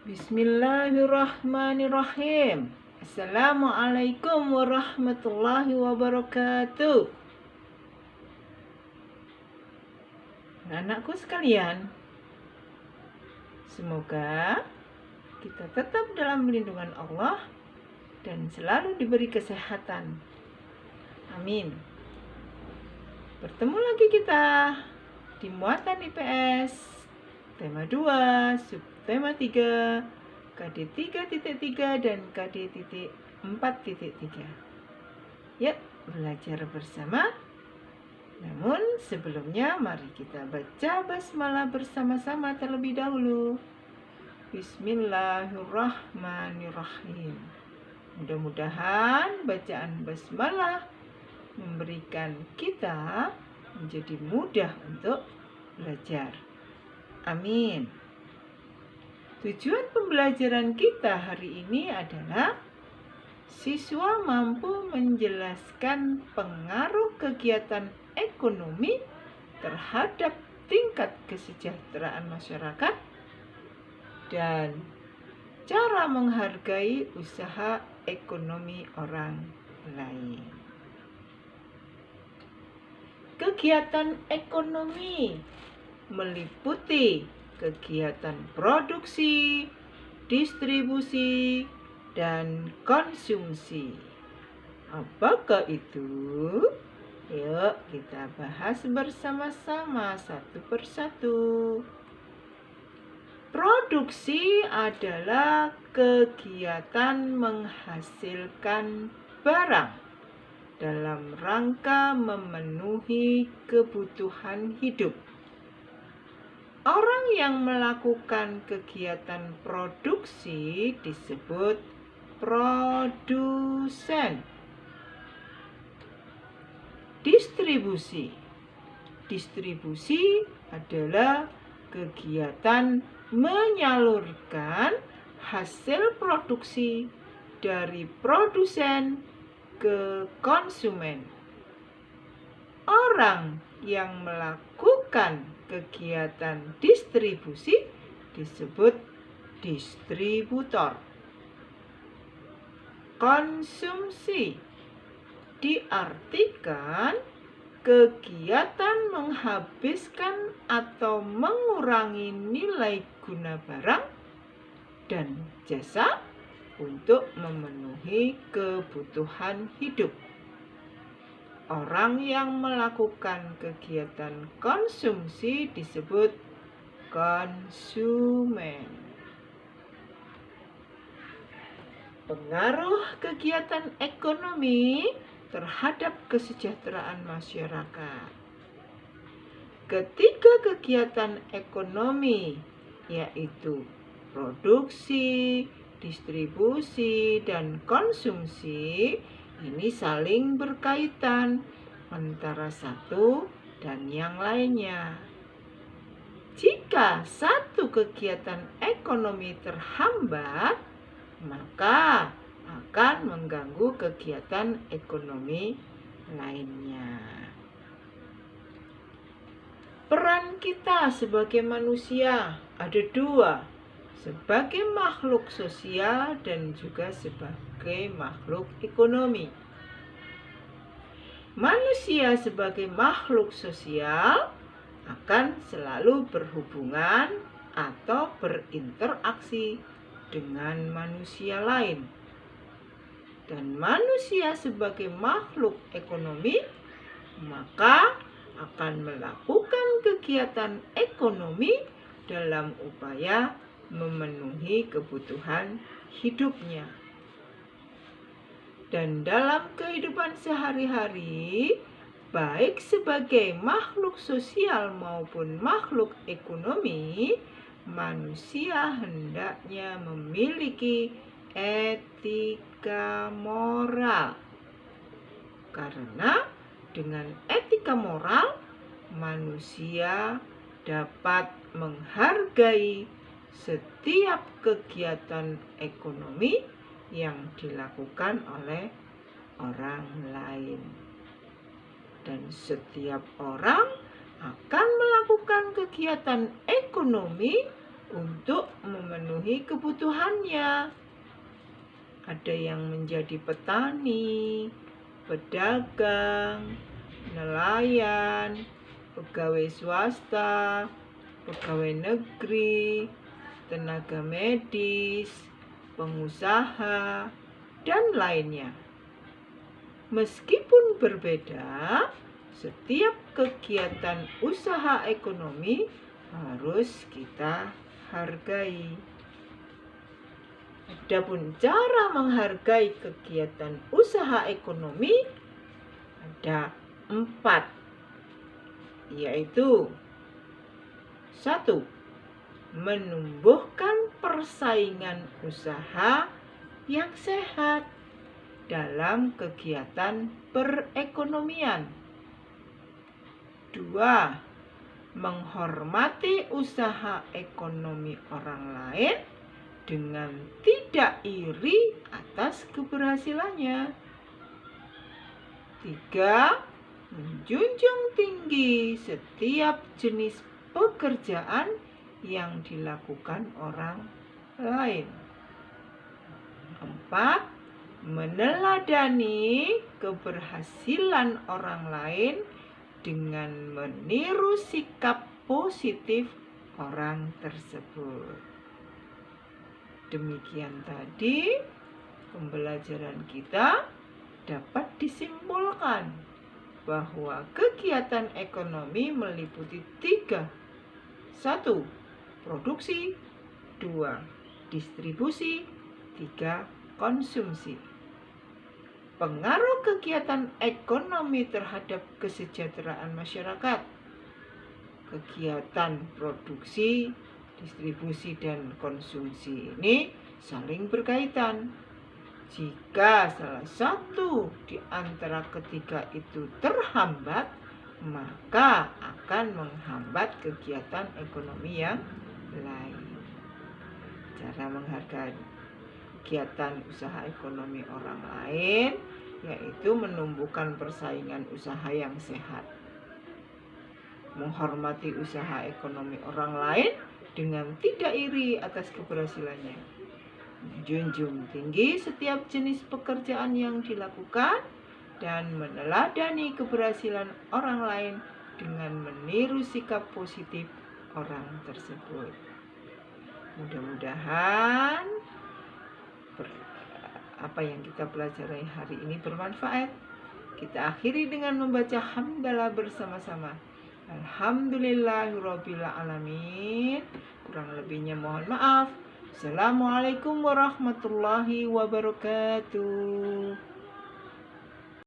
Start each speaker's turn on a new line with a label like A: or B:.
A: Bismillahirrahmanirrahim. Assalamualaikum warahmatullahi wabarakatuh. Anak-anakku sekalian, semoga kita tetap dalam lindungan Allah dan selalu diberi kesehatan. Amin. Bertemu lagi kita di muatan IPS tema 2, subtema 3, KD 3.3 dan KD 4.3. Yuk, belajar bersama. Namun sebelumnya mari kita baca basmalah bersama-sama terlebih dahulu. Bismillahirrahmanirrahim. Mudah-mudahan bacaan basmalah memberikan kita menjadi mudah untuk belajar. Amin. Tujuan pembelajaran kita hari ini adalah siswa mampu menjelaskan pengaruh kegiatan ekonomi terhadap tingkat kesejahteraan masyarakat dan cara menghargai usaha ekonomi orang lain. Kegiatan ekonomi meliputi kegiatan produksi, distribusi, dan konsumsi. Apakah itu? Yuk kita bahas bersama-sama satu persatu. Produksi adalah kegiatan menghasilkan barang dalam rangka memenuhi kebutuhan hidup. Orang yang melakukan kegiatan produksi disebut produsen. Distribusi adalah kegiatan menyalurkan hasil produksi dari produsen ke konsumen. Orang yang melakukan kegiatan distribusi disebut distributor. Konsumsi diartikan kegiatan menghabiskan atau mengurangi nilai guna barang dan jasa untuk memenuhi kebutuhan hidup. Orang yang melakukan kegiatan konsumsi disebut konsumen. Pengaruh kegiatan ekonomi terhadap kesejahteraan masyarakat. Ketiga kegiatan ekonomi, yaitu produksi, distribusi, dan konsumsi, ini saling berkaitan antara satu dan yang lainnya. Jika satu kegiatan ekonomi terhambat, maka akan mengganggu kegiatan ekonomi lainnya. Peran kita sebagai manusia ada dua, sebagai makhluk sosial dan juga sebagai makhluk ekonomi. Manusia sebagai makhluk sosial akan selalu berhubungan atau berinteraksi dengan manusia lain. Dan manusia sebagai makhluk ekonomi maka akan melakukan kegiatan ekonomi dalam upaya memenuhi kebutuhan hidupnya. Dan dalam kehidupan sehari-hari, baik sebagai makhluk sosial maupun makhluk ekonomi, manusia hendaknya memiliki etika moral. Karena dengan etika moral, manusia dapat menghargai setiap kegiatan ekonomi yang dilakukan oleh orang lain. Dan setiap orang akan melakukan kegiatan ekonomi untuk memenuhi kebutuhannya. Ada yang menjadi petani, pedagang, nelayan, pegawai swasta, pegawai negeri, tenaga medis, pengusaha, dan lainnya. Meskipun berbeda, setiap kegiatan usaha ekonomi harus kita hargai. Adapun cara menghargai kegiatan usaha ekonomi ada 4, yaitu 1. Menumbuhkan persaingan usaha yang sehat dalam kegiatan perekonomian. 2. Menghormati usaha ekonomi orang lain dengan tidak iri atas keberhasilannya. 3. Menjunjung tinggi setiap jenis pekerjaan yang dilakukan orang lain. 4. Meneladani keberhasilan orang lain dengan meniru sikap positif orang tersebut. Demikian tadi pembelajaran kita. Dapat disimpulkan bahwa kegiatan ekonomi meliputi 3. 1. Produksi. 2. Distribusi. 3. Konsumsi. Pengaruh kegiatan ekonomi terhadap kesejahteraan masyarakat. Kegiatan produksi, distribusi, dan konsumsi ini saling berkaitan. Jika salah satu di antara ketiga itu terhambat, maka akan menghambat kegiatan ekonomi yang lain. Cara menghargai kegiatan usaha ekonomi orang lain yaitu menumbuhkan persaingan usaha yang sehat, menghormati usaha ekonomi orang lain dengan tidak iri atas keberhasilannya, menjunjung tinggi setiap jenis pekerjaan yang dilakukan, dan meneladani keberhasilan orang lain dengan meniru sikap positif orang tersebut. Mudah-mudahan apa yang kita pelajari hari ini bermanfaat. Kita akhiri dengan membaca hamdalah bersama-sama. Alhamdulillahirabbil alamin. Kurang lebihnya mohon maaf. Assalamualaikum warahmatullahi wabarakatuh.